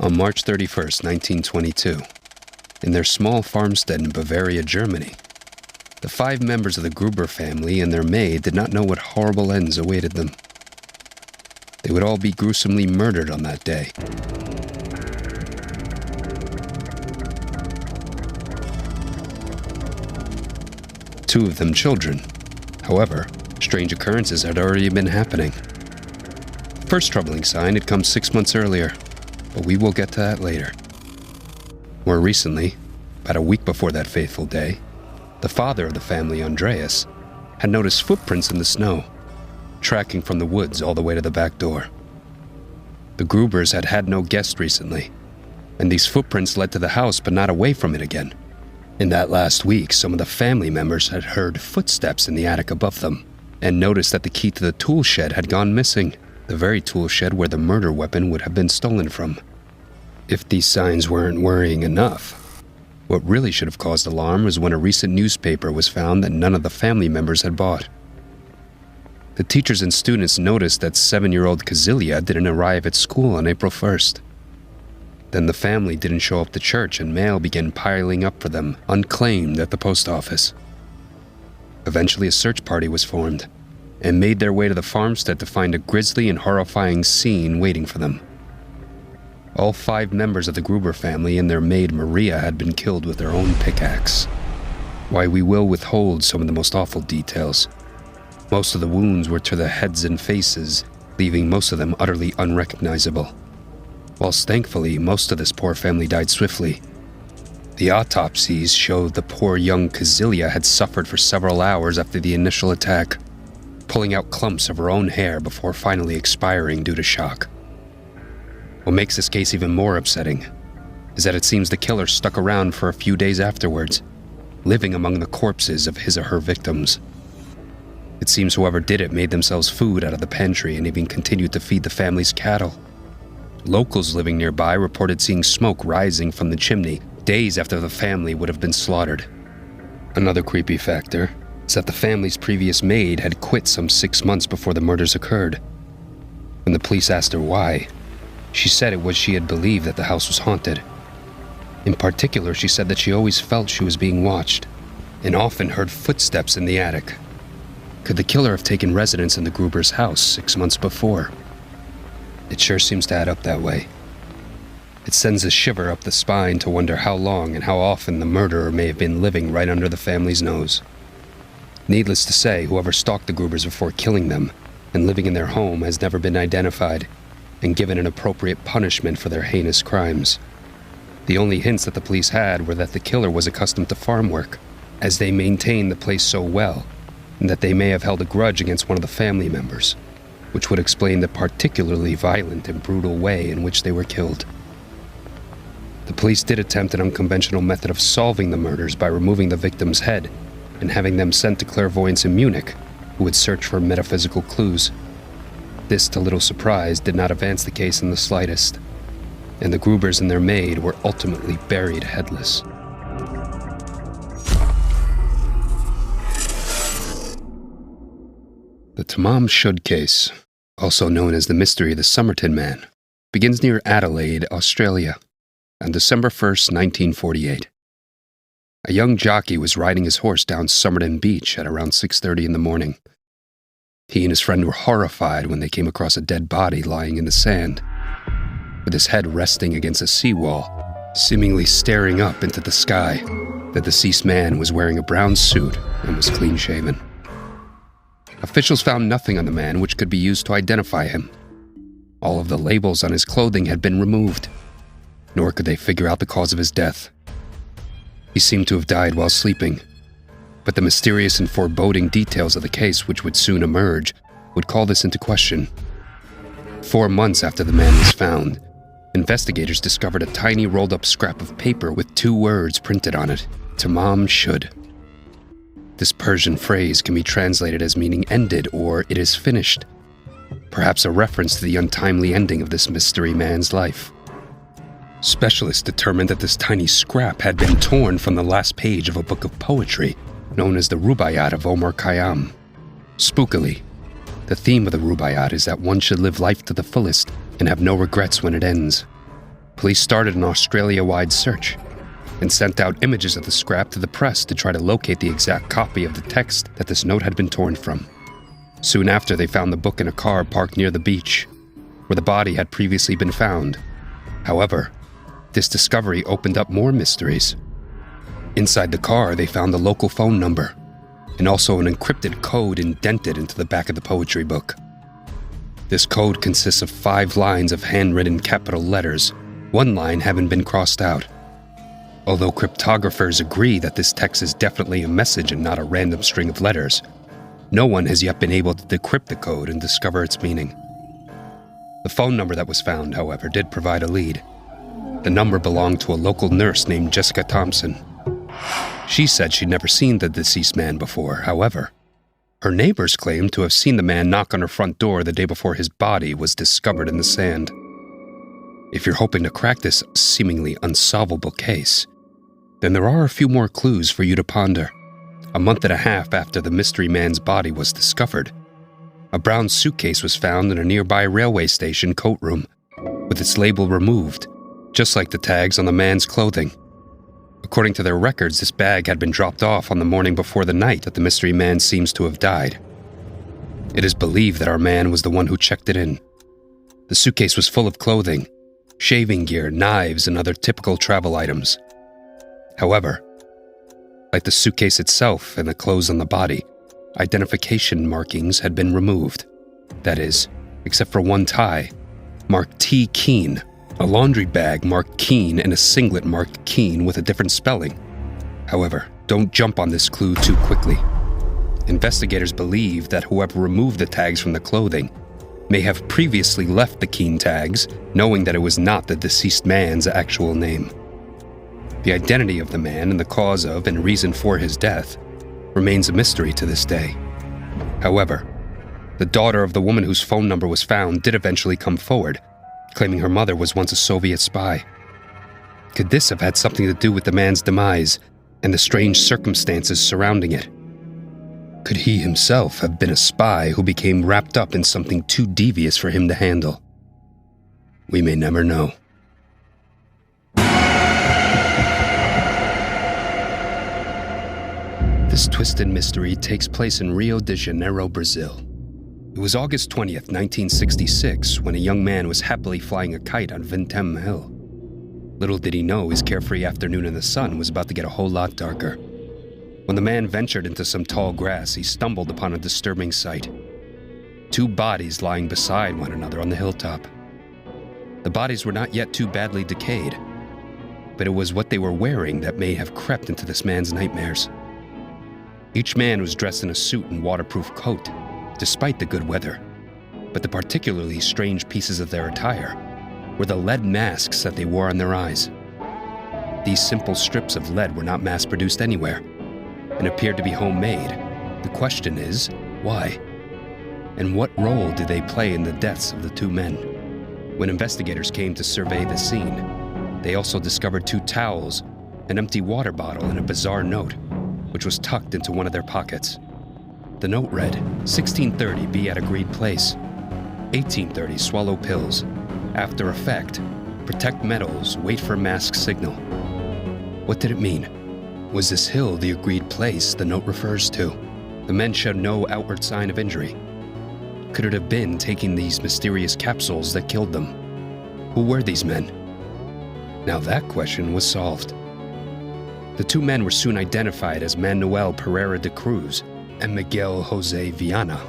On March 31st, 1922, in their small farmstead in Bavaria, Germany, the 5 members of the Gruber family and their maid did not know what horrible ends awaited them. They would all be gruesomely murdered on that day. Two of them children. However, strange occurrences had already been happening. The first troubling sign had come 6 months earlier, but we will get to that later. More recently, about a week before that fateful day, the father of the family, Andreas, had noticed footprints in the snow, tracking from the woods all the way to the back door. The Grubers had had no guests recently, and these footprints led to the house but not away from it again. In that last week, some of the family members had heard footsteps in the attic above them, and noticed that the key to the tool shed had gone missing, the very tool shed where the murder weapon would have been stolen from. If these signs weren't worrying enough, what really should have caused alarm was when a recent newspaper was found that none of the family members had bought. The teachers and students noticed that 7-year-old Kazilia didn't arrive at school on April 1st. Then the family didn't show up to church and mail began piling up for them, unclaimed, at the post office. Eventually a search party was formed and made their way to the farmstead to find a grisly and horrifying scene waiting for them. All 5 members of the Gruber family and their maid Maria had been killed with their own pickaxe. Why, we will withhold some of the most awful details. Most of the wounds were to the heads and faces, leaving most of them utterly unrecognizable. Whilst thankfully, most of this poor family died swiftly. The autopsies showed the poor young Kazilia had suffered for several hours after the initial attack, pulling out clumps of her own hair before finally expiring due to shock. What makes this case even more upsetting is that it seems the killer stuck around for a few days afterwards, living among the corpses of his or her victims. It seems whoever did it made themselves food out of the pantry and even continued to feed the family's cattle. Locals living nearby reported seeing smoke rising from the chimney days after the family would have been slaughtered. Another creepy factor is that the family's previous maid had quit some 6 months before the murders occurred. When the police asked her why, she said it was she had believed that the house was haunted. In particular, she said that she always felt she was being watched and often heard footsteps in the attic. Could the killer have taken residence in the Gruber's house 6 months before? It sure seems to add up that way. It sends a shiver up the spine to wonder how long and how often the murderer may have been living right under the family's nose. Needless to say, whoever stalked the Grubers before killing them and living in their home has never been identified and given an appropriate punishment for their heinous crimes. The only hints that the police had were that the killer was accustomed to farm work, as they maintained the place so well, and that they may have held a grudge against one of the family members, which would explain the particularly violent and brutal way in which they were killed. The police did attempt an unconventional method of solving the murders by removing the victim's head and having them sent to clairvoyants in Munich, who would search for metaphysical clues. This, to little surprise, did not advance the case in the slightest, and the Grubers and their maid were ultimately buried headless. The Tamam Shud case, also known as the Mystery of the Somerton Man, begins near Adelaide, Australia, on December 1st, 1948. A young jockey was riding his horse down Somerton Beach at around 6:30 in the morning. He and his friend were horrified when they came across a dead body lying in the sand, with his head resting against a seawall, seemingly staring up into the sky. The deceased man was wearing a brown suit and was clean-shaven. Officials found nothing on the man which could be used to identify him. All of the labels on his clothing had been removed, nor could they figure out the cause of his death. He seemed to have died while sleeping, but the mysterious and foreboding details of the case which would soon emerge would call this into question. 4 months after the man was found, investigators discovered a tiny rolled-up scrap of paper with 2 words printed on it: Tamam Shud. This Persian phrase can be translated as meaning ended or it is finished, perhaps a reference to the untimely ending of this mystery man's life. Specialists determined that this tiny scrap had been torn from the last page of a book of poetry known as the Rubaiyat of Omar Khayyam. Spookily, the theme of the Rubaiyat is that one should live life to the fullest and have no regrets when it ends. Police started an Australia-wide search and sent out images of the scrap to the press to try to locate the exact copy of the text that this note had been torn from. Soon after, they found the book in a car parked near the beach, where the body had previously been found. However, this discovery opened up more mysteries. Inside the car, they found the local phone number, and also an encrypted code indented into the back of the poetry book. This code consists of 5 lines of handwritten capital letters, one line having been crossed out. Although cryptographers agree that this text is definitely a message and not a random string of letters, no one has yet been able to decrypt the code and discover its meaning. The phone number that was found, however, did provide a lead. The number belonged to a local nurse named Jessica Thompson. She said she'd never seen the deceased man before. However, her neighbors claimed to have seen the man knock on her front door the day before his body was discovered in the sand. If you're hoping to crack this seemingly unsolvable case, then there are a few more clues for you to ponder. A month and a half after the mystery man's body was discovered, a brown suitcase was found in a nearby railway station coat room, with its label removed, just like the tags on the man's clothing. According to their records, this bag had been dropped off on the morning before the night that the mystery man seems to have died. It is believed that our man was the one who checked it in. The suitcase was full of clothing, shaving gear, knives, and other typical travel items. However, like the suitcase itself and the clothes on the body, identification markings had been removed. That is, except for one tie, marked T. Keen, a laundry bag marked Keen, and a singlet marked Keen with a different spelling. However, don't jump on this clue too quickly. Investigators believe that whoever removed the tags from the clothing may have previously left the Keen tags, knowing that it was not the deceased man's actual name. The identity of the man and the cause of and reason for his death remains a mystery to this day. However, the daughter of the woman whose phone number was found did eventually come forward, claiming her mother was once a Soviet spy. Could this have had something to do with the man's demise and the strange circumstances surrounding it? Could he himself have been a spy who became wrapped up in something too devious for him to handle? We may never know. This twisted mystery takes place in Rio de Janeiro, Brazil. It was August 20th, 1966, when a young man was happily flying a kite on Vintém Hill. Little did he know his carefree afternoon in the sun was about to get a whole lot darker. When the man ventured into some tall grass, he stumbled upon a disturbing sight. 2 bodies lying beside one another on the hilltop. The bodies were not yet too badly decayed, but it was what they were wearing that may have crept into this man's nightmares. Each man was dressed in a suit and waterproof coat, despite the good weather, but the particularly strange pieces of their attire were the lead masks that they wore on their eyes. These simple strips of lead were not mass-produced anywhere and appeared to be homemade. The question is, why? And what role did they play in the deaths of the 2 men? When investigators came to survey the scene, they also discovered 2 towels, an empty water bottle, and a bizarre note, which was tucked into one of their pockets. The note read, 1630, be at agreed place. 1830, swallow pills. After effect, protect metals, wait for mask signal. What did it mean? Was this hill the agreed place the note refers to? The men showed no outward sign of injury. Could it have been taking these mysterious capsules that killed them? Who were these men? Now that question was solved. The 2 men were soon identified as Manuel Pereira de Cruz and Miguel Jose Viana.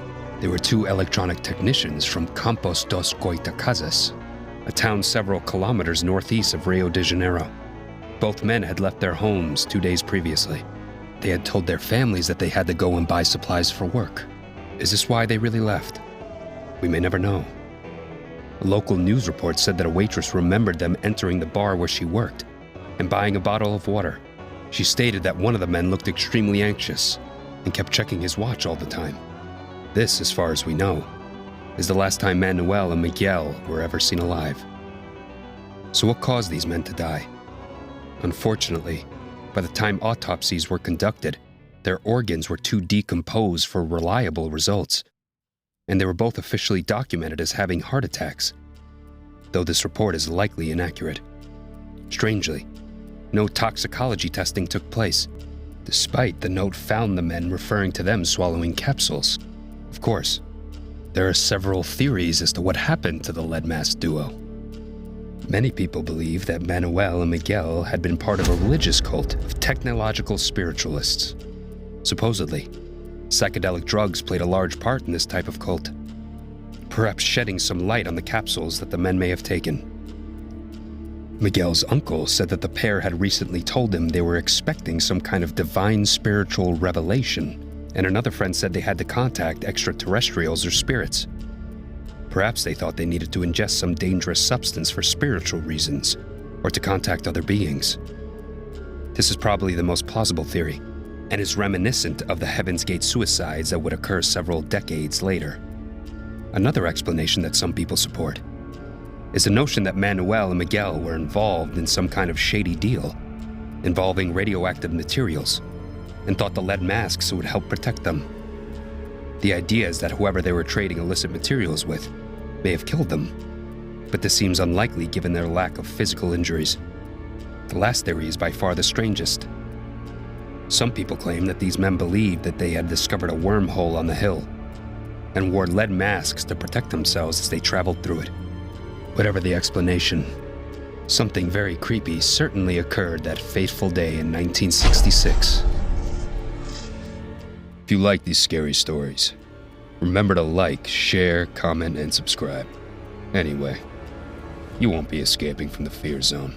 They were 2 electronic technicians from Campos dos Goitacazes, a town several kilometers northeast of Rio de Janeiro. Both men had left their homes 2 days previously. They had told their families that they had to go and buy supplies for work. Is this why they really left? We may never know. A local news report said that a waitress remembered them entering the bar where she worked and buying a bottle of water. She stated that one of the men looked extremely anxious and kept checking his watch all the time. This, as far as we know, is the last time Manuel and Miguel were ever seen alive. So what caused these men to die? Unfortunately, by the time autopsies were conducted, their organs were too decomposed for reliable results, and they were both officially documented as having heart attacks, though this report is likely inaccurate. Strangely, no toxicology testing took place, despite the note found the men referring to them swallowing capsules. Of course, there are several theories as to what happened to the lead mask duo. Many people believe that Manuel and Miguel had been part of a religious cult of technological spiritualists. Supposedly, psychedelic drugs played a large part in this type of cult, perhaps shedding some light on the capsules that the men may have taken. Miguel's uncle said that the pair had recently told him they were expecting some kind of divine spiritual revelation, and another friend said they had to contact extraterrestrials or spirits. Perhaps they thought they needed to ingest some dangerous substance for spiritual reasons, or to contact other beings. This is probably the most plausible theory, and is reminiscent of the Heaven's Gate suicides that would occur several decades later. Another explanation that some people support is the notion that Manuel and Miguel were involved in some kind of shady deal involving radioactive materials, and thought the lead masks would help protect them. The idea is that whoever they were trading illicit materials with may have killed them, but this seems unlikely given their lack of physical injuries. The last theory is by far the strangest. Some people claim that these men believed that they had discovered a wormhole on the hill and wore lead masks to protect themselves as they traveled through it. Whatever the explanation, something very creepy certainly occurred that fateful day in 1966. If you like these scary stories, remember to like, share, comment, and subscribe. Anyway, you won't be escaping from the fear zone.